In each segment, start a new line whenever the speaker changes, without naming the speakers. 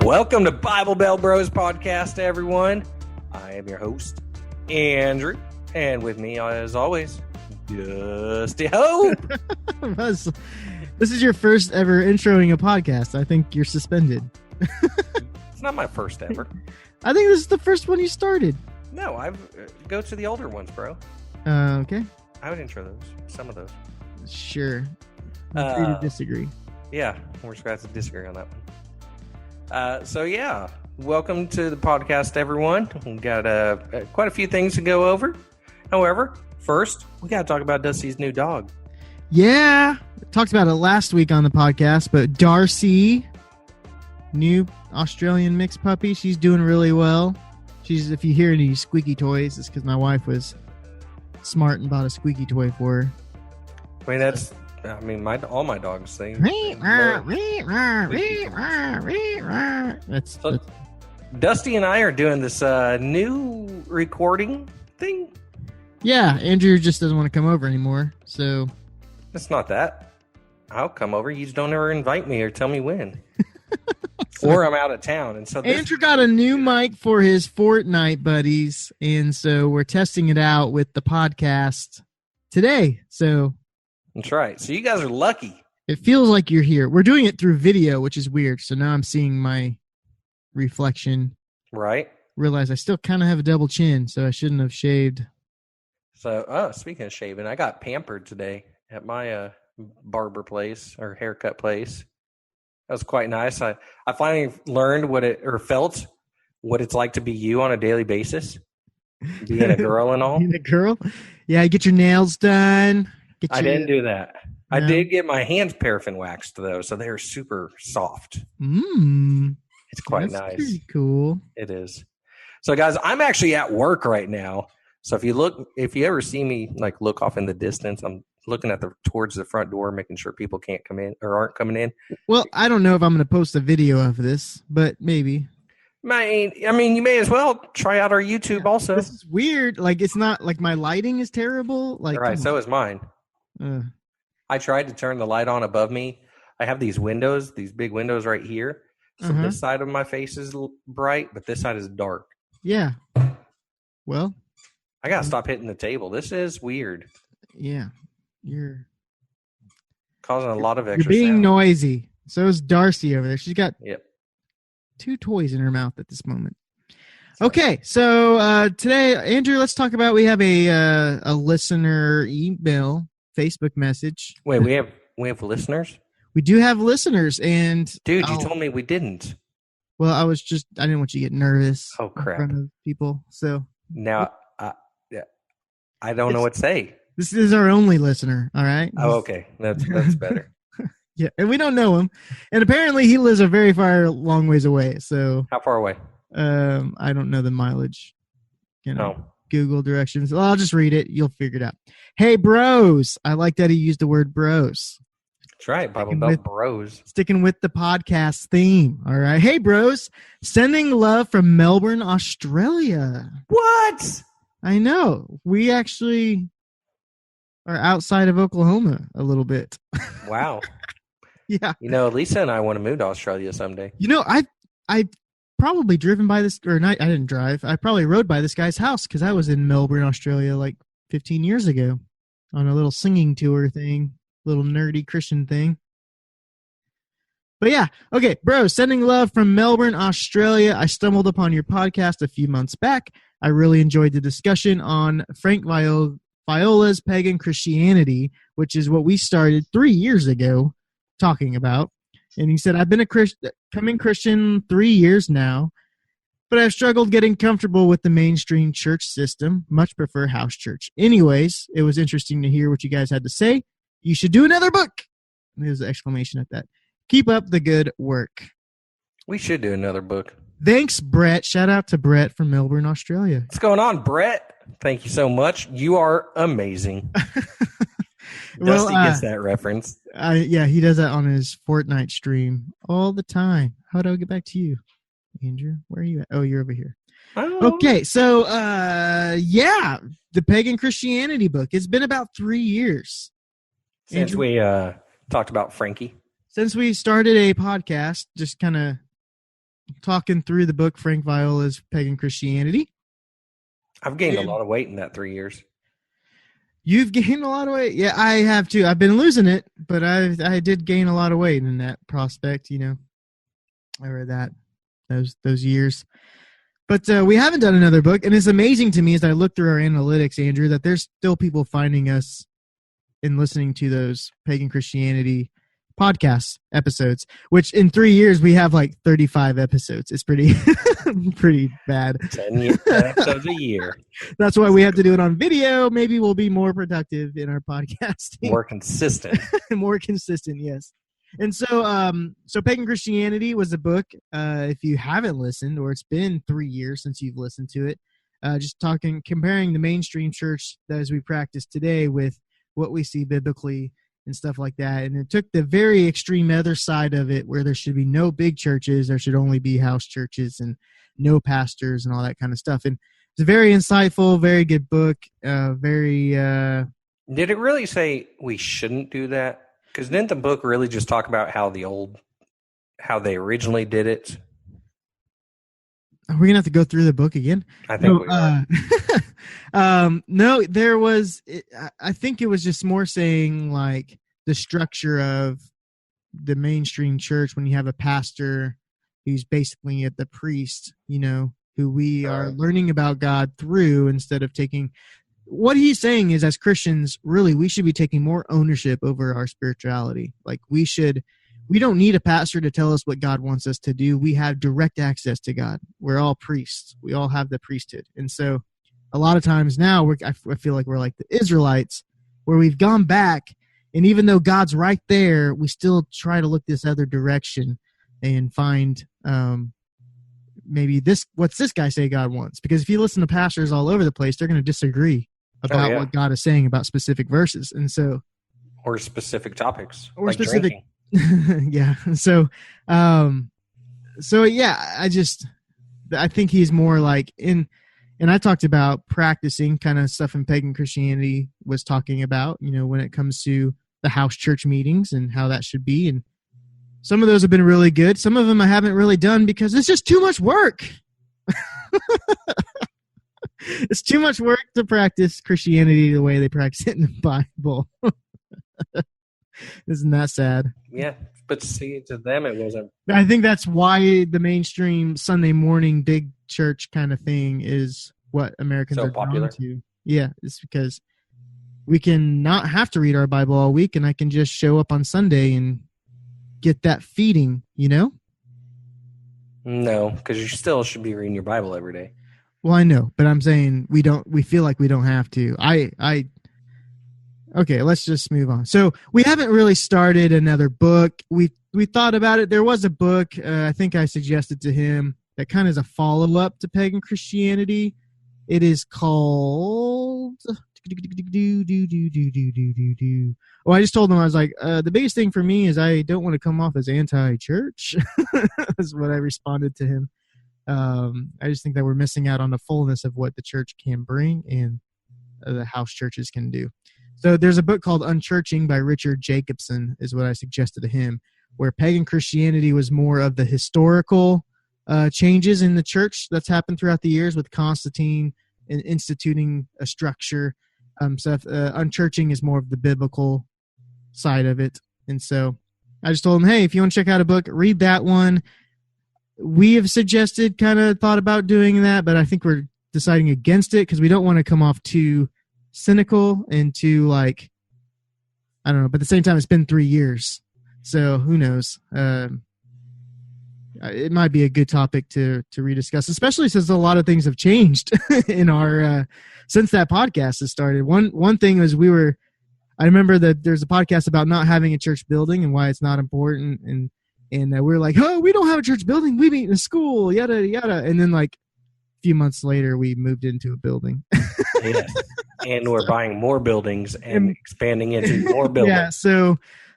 Welcome to Bible Bell Bros podcast, everyone. I am your host, Andrew, and with me, as always, Dusty Hope.
This is your first ever introing a podcast. I think you're suspended.
It's not my first ever.
I think this is the first one you started.
No, I go to the older ones, bro.
Okay.
I would intro those, some of those.
Sure. I'm free to disagree.
Yeah, we're just going to have to disagree on that one. Welcome to the podcast, everyone. We've got quite a few things to go over. However, first, we got to talk about Dusty's new dog.
Yeah. Talked about it last week on the podcast, but Darcy, new Australian mixed puppy, she's doing really well. If you hear any squeaky toys, it's because my wife was smart and bought a squeaky toy for her.
I mean, all my dogs sing.
That's
Dusty and I are doing this new recording thing.
Yeah, Andrew just doesn't want to come over anymore, so...
It's not that. I'll come over. You just don't ever invite me or tell me when. Or I'm out of town. And so
Andrew got a new mic for his Fortnite buddies, and so we're testing it out with the podcast today. So
that's right. So you guys are lucky.
It feels like you're here. We're doing it through video, which is weird. So now I'm seeing my reflection.
Right.
Realize I still kind of have a double chin, so I shouldn't have shaved.
So, speaking of shaving, I got pampered today at my barber place or haircut place. That was quite nice. I finally learned felt what it's like to be you on a daily basis. Being a girl and all.
Being a girl? Yeah, get your nails done.
I didn't do that.
No.
I did get my hands paraffin waxed, though, so they're super soft. It's quite
That's
nice.
Pretty cool.
It is. So, guys, I'm actually at work right now. So if you ever see me look off in the distance, I'm looking towards the front door, making sure people can't come in or aren't coming in.
Well, I don't know if I'm going to post a video of this, but maybe.
I mean, you may as well try out our YouTube also.
This is weird. It's not like my lighting is terrible.
All right, so is mine. I tried to turn the light on above me. I have these big windows right here. So this side of my face is bright, but this side is dark.
Yeah. Well,
I got to stop hitting the table. This is weird.
Yeah. You're
causing a lot of extra
You're being
sound.
Noisy. So is Darcy over there. She's got
Yep.
2 toys in her mouth at this moment. Okay, so today, Andrew, let's talk about, we have a listener email, Facebook message.
Wait, we have listeners?
We do have listeners, and...
Dude, you told me we didn't.
Well, I didn't want you to get nervous.
Oh, crap.
In front of people, so...
Now, I don't know what to say.
This is our only listener, all right?
Oh, okay. That's better.
Yeah, and we don't know him. And apparently he lives a very long ways away, so...
How far away?
I don't know the mileage. Google directions. Well, I'll just read it. You'll figure it out. Hey, bros. I like that he used the word bros.
That's right. Bible Belt Bros.
Sticking with the podcast theme. All right. Hey, bros. Sending love from Melbourne, Australia.
What?
I know. We actually are outside of Oklahoma a little bit.
Wow.
Yeah.
Lisa and I want to move to Australia someday.
I probably driven by this, or not, I didn't drive. I probably rode by this guy's house because I was in Melbourne, Australia 15 years ago on a little singing tour thing, little nerdy Christian thing. But yeah, okay, bro, sending love from Melbourne, Australia. I stumbled upon your podcast a few months back. I really enjoyed the discussion on Frank Viola's Pagan Christianity, which is what we started 3 years ago talking about. And he said, I've been coming Christian 3 years now, but I've struggled getting comfortable with the mainstream church system. Much prefer house church. Anyways, it was interesting to hear what you guys had to say. You should do another book. And there's an exclamation at that. Keep up the good work.
We should do another book.
Thanks, Brett. Shout out to Brett from Melbourne, Australia.
What's going on, Brett? Thank you so much. You are amazing. Dusty gets that reference.
Yeah, he does that on his Fortnite stream all the time. How do I get back to you, Andrew? Where are you at? Oh, you're over here.
Oh.
Okay, so, the Pagan Christianity book. It's been about 3 years.
Since
Andrew,
we talked about Frankie.
Since we started a podcast, just kind of talking through the book Frank Viola's Pagan Christianity.
I've gained a lot of weight in that 3 years.
You've gained a lot of weight? Yeah, I have too. I've been losing it, but I did gain a lot of weight in that prospect, I read that those years. But we haven't done another book, and it's amazing to me as I look through our analytics, Andrew, that there's still people finding us and listening to those Pagan Christianity podcast episodes, which in 3 years we have like 35 episodes. It's pretty pretty bad.
10 episodes a year.
That's why we have to do it on video. Maybe we'll be more productive in our podcasting.
More consistent.
More consistent, yes. And so Pagan Christianity was a book. If you haven't listened, or it's been 3 years since you've listened to it, just comparing the mainstream church that as we practice today with what we see biblically and stuff like that. And it took the very extreme other side of it, where there should be no big churches, there should only be house churches and no pastors and all that kind of stuff. And it's a very insightful, very good book.
Did it really say we shouldn't do that? Because didn't the book really just talk about how they originally did it?
Are we gonna have to go through the book again?
I think we are.
No, there was. I think it was just more saying like the structure of the mainstream church when you have a pastor who's basically the priest, who we are learning about God through instead of taking. What he's saying is, as Christians, really, we should be taking more ownership over our spirituality. Like we don't need a pastor to tell us what God wants us to do. We have direct access to God. We're all priests. We all have the priesthood. And so a lot of times now I feel like we're like the Israelites, where we've gone back, and even though God's right there, we still try to look this other direction and find maybe what's this guy say God wants? Because if you listen to pastors all over the place, they're going to disagree about what God is saying about specific verses. And so,
or specific topics,
or
like
specific
drinking.
Yeah. So yeah, I think he's more like and I talked about practicing kind of stuff in Pagan Christianity was talking about, when it comes to the house church meetings and how that should be. And some of those have been really good. Some of them I haven't really done because it's just too much work. It's too much work to practice Christianity the way they practice it in the Bible. Isn't that sad?
Yeah, but see, to them it wasn't.
I think that's why the mainstream Sunday morning big church kind of thing is what Americans
so
are
popular.
drawn to. Yeah, it's because we can not have to read our Bible all week, and I can just show up on Sunday and get that feeding,
No, because you still should be reading your Bible every day.
Well, I know, but I'm saying we feel like we don't have to. Okay, let's just move on. So we haven't really started another book. We thought about it. There was a book, I think I suggested to him, that kind of is a follow-up to Pagan Christianity. It is called... Oh, I just told him, I was like, the biggest thing for me is I don't want to come off as anti-church. That's what I responded to him. I just think that we're missing out on the fullness of what the church can bring and the house churches can do. So there's a book called Unchurching by Richard Jacobson is what I suggested to him, where Pagan Christianity was more of the historical changes in the church that's happened throughout the years with Constantine and instituting a structure. Unchurching is more of the biblical side of it. And so I just told him, hey, if you want to check out a book, read that one. We have suggested, kind of thought about doing that, but I think we're deciding against it because we don't want to come off too cynical and too like, I don't know, but at the same time, it's been 3 years. So who knows? It might be a good topic to rediscuss, especially since a lot of things have changed in our, since that podcast has started. One thing was I remember that there's a podcast about not having a church building and why it's not important. And we were like, oh, we don't have a church building. We meet in a school, yada, yada. And then like a few months later, we moved into a building.
Yes. And we're buying more buildings and expanding into more buildings.
Yeah,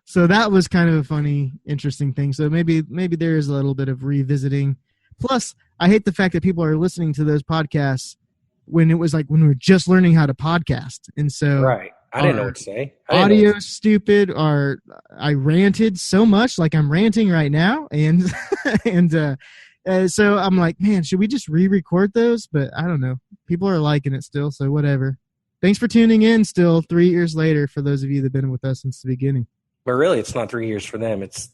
so that was kind of a funny, interesting thing. So maybe there is a little bit of revisiting. Plus, I hate the fact that people are listening to those podcasts when it was like when we were just learning how to podcast. And so
right. I didn't know what to say.
Audio stupid, or I ranted so much like I'm ranting right now. And So I'm like, man, should we just re-record those? But I don't know. People are liking it still, so whatever. Thanks for tuning in still 3 years later for those of you that have been with us since the beginning.
But really, it's not 3 years for them. It's,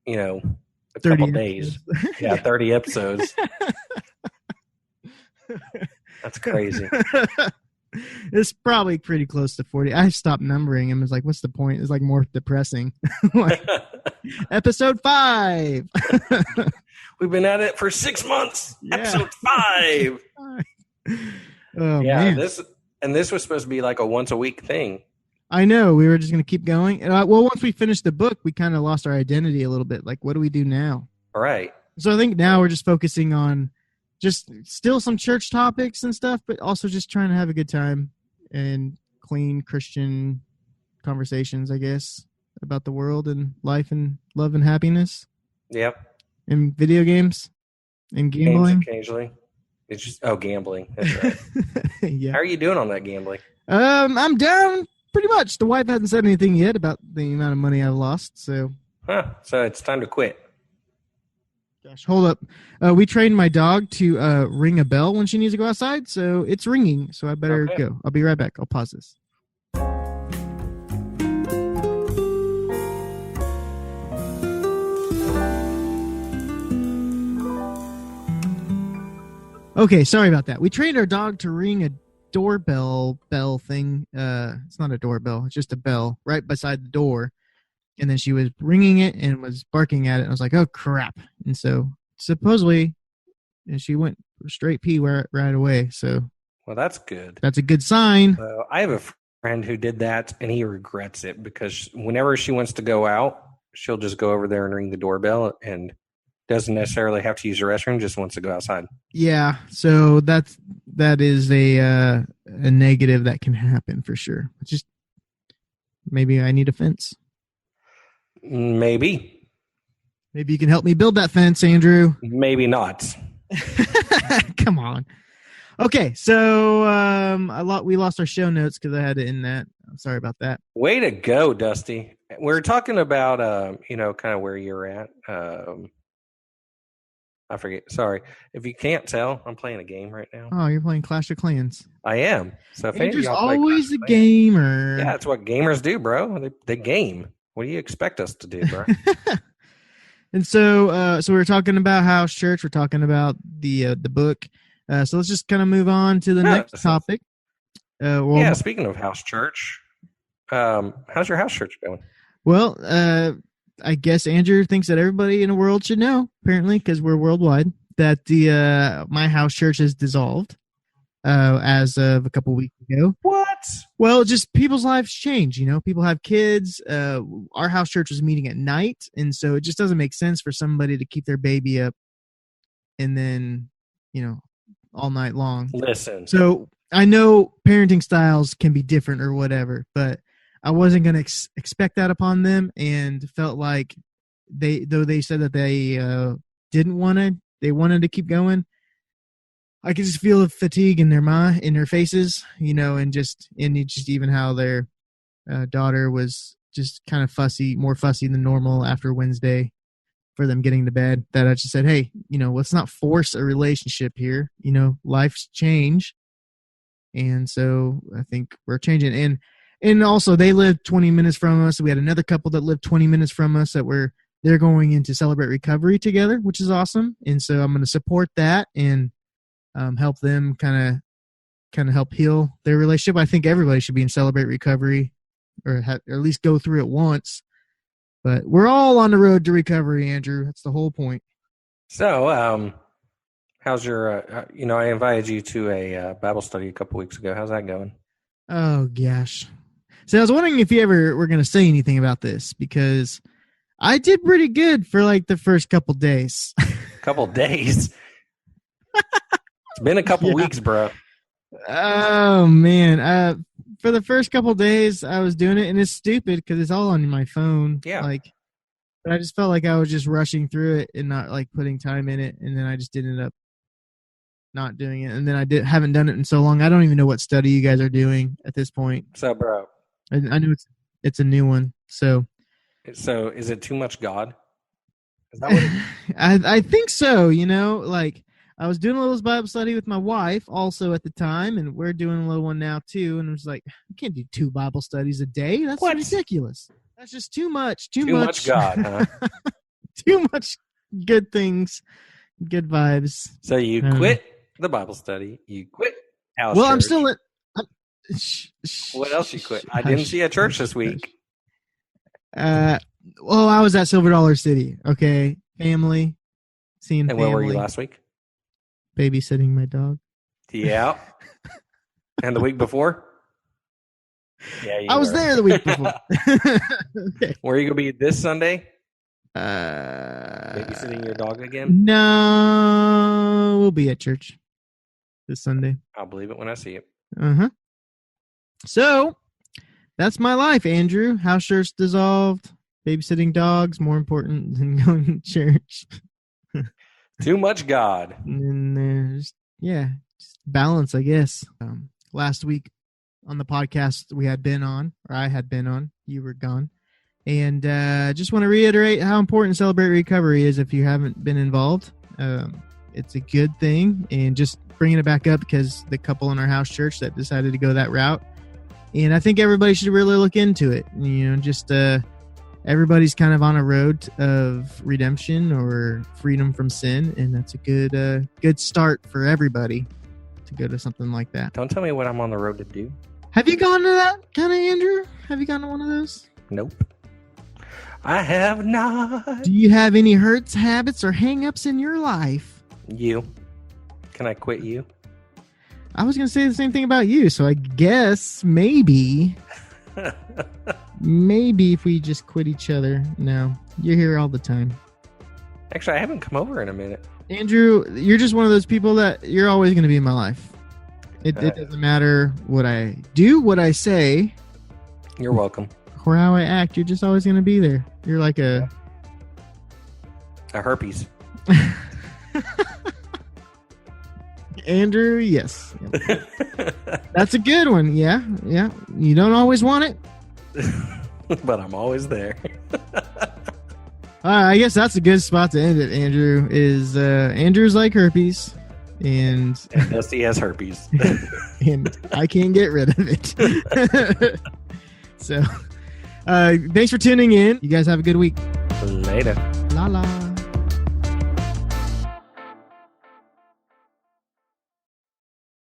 a
30
couple days. Yeah, 30 episodes. That's crazy.
It's probably pretty close to 40. I stopped numbering them. It's like, what's the point? It's like more depressing. Like, episode 5.
We've been at it for 6 months. Yeah. Episode 5.
Oh,
yeah,
man.
This was supposed to be like a once a week thing.
I know. We were just going to keep going. Well, once we finished the book, we kind of lost our identity a little bit. Like, what do we do now?
All right.
So I think now we're just focusing on just still some church topics and stuff, but also just trying to have a good time and clean Christian conversations, I guess, about the world and life and love and happiness.
Yep.
And video games and gambling.
Games occasionally. It's just gambling. That's right.
Yeah.
How are you doing on that gambling?
I'm down pretty much. The wife hasn't said anything yet about the amount of money I've lost, so.
So it's time to quit.
Gosh, hold up. We trained my dog to ring a bell when she needs to go outside, so it's ringing, so I better go. I'll be right back. I'll pause this. Okay, sorry about that. We trained our dog to ring a doorbell bell thing. It's not a doorbell. It's just a bell right beside the door. And then she was ringing it and was barking at it. And I was like, oh, crap. And so supposedly she went straight pee right away. So,
well, that's good.
That's a good sign.
I have a friend who did that, and he regrets it because whenever she wants to go out, she'll just go over there and ring the doorbell and doesn't necessarily have to use the restroom, just wants to go outside. Yeah,
so that is a negative that can happen for sure. Just maybe I need a fence.
Maybe
you can help me build that fence, Andrew.
Maybe not.
Come on. Okay, so we lost our show notes because I had to end that. I'm sorry about that.
Way to go, Dusty. We're talking about kind of where you're at. I forget. Sorry. If you can't tell, I'm playing a game right now.
Oh, you're playing Clash of Clans.
I am. So if
Andrew's always a gamer.
Yeah, that's what gamers do, bro. They game. What do you expect us to do, bro?
And so we're talking about House Church. We're talking about the book. So let's just kind of move on to the next topic.
Speaking of House Church, how's your House Church going?
Well, I guess Andrew thinks that everybody in the world should know, apparently, because we're worldwide, that my house church is dissolved as of a couple weeks ago.
What?
Well, just people's lives change, People have kids. Our house church was meeting at night, and so it just doesn't make sense for somebody to keep their baby up and then, all night long.
Listen.
So I know parenting styles can be different or whatever, but I wasn't going to expect that upon them, and felt like they said that they didn't want to, they wanted to keep going. I could just feel the fatigue in their faces, and just even how their daughter was just kind of more fussy than normal after Wednesday for them getting to bed. That I just said, hey, let's not force a relationship here. Life's change, and so I think we're changing. And also, they lived 20 minutes from us. We had another couple that lived 20 minutes from us they're going in to celebrate recovery together, which is awesome. And so I'm going to support that and help them kind of help heal their relationship. I think everybody should be in celebrate recovery or at least go through it once. But we're all on the road to recovery, Andrew. That's the whole point.
So, how's your, I invited you to a Bible study a couple weeks ago. How's that going?
Oh, gosh. So I was wondering if you ever were going to say anything about this, because I did pretty good for like the first couple days.
Couple days? It's been a couple weeks, bro.
Oh, man. For the first couple days, I was doing it, and it's stupid because it's all on my phone.
Yeah.
But I just felt like I was just rushing through it and not like putting time in it, and then I just ended up not doing it. And then I haven't done it in so long. I don't even know what study you guys are doing at this point.
So, bro.
I know it's a new one. So
is it too much God? Is that what
I think so. Like I was doing a little Bible study with my wife also at the time, and we're doing a little one now too. And it was like, we can't do 2 Bible studies a day. That's ridiculous. That's just too much. Too much
God, huh?
Too much good things, good vibes.
So you quit the Bible study. You quit house
Well,
church.
I'm still at.
What else you quit? I didn't see a church this week.
I was at Silver Dollar City. Okay, family, seeing
and
family.
where were you last week?
Babysitting my dog.
Yeah. And the week before? Yeah,
I was there the week before.
Okay. Where are you going to be this Sunday? Babysitting your dog again?
No, we'll be at church this Sunday.
I'll believe it when I see it.
Uh-huh. So, that's my life, Andrew. House church dissolved. Babysitting dogs, more important than going to church.
Too much God.
And there's, just balance, I guess. Last week on the podcast we had been on, or I had been on, you were gone. And just want to reiterate how important Celebrate Recovery is if you haven't been involved. It's a good thing. And just bringing it back up because the couple in our house church that decided to go that route. And I think everybody should really look into it. Just everybody's kind of on a road of redemption or freedom from sin. And that's a good start for everybody to go to something like that.
Don't tell me what I'm on the road to do.
Have you gone to that kind of, Andrew? Have you gone to one of those?
Nope. I have not.
Do you have any hurts, habits, or hang-ups in your life?
You. Can I quit you?
I was going to say the same thing about you, so I guess maybe if we just quit each other. No, you're here all the time.
Actually, I haven't come over in a minute.
Andrew, you're just one of those people that you're always going to be in my life. It doesn't matter what I do, what I say.
You're welcome.
Or how I act. You're just always going to be there. You're like a
herpes.
Andrew, yes. That's a good one. Yeah. You don't always want it.
But I'm always there.
I guess that's a good spot to end it, Andrew. Andrew's like herpes. And
Dusty has herpes.
And I can't get rid of it. So, thanks for tuning in. You guys have a good week.
Later.
La la.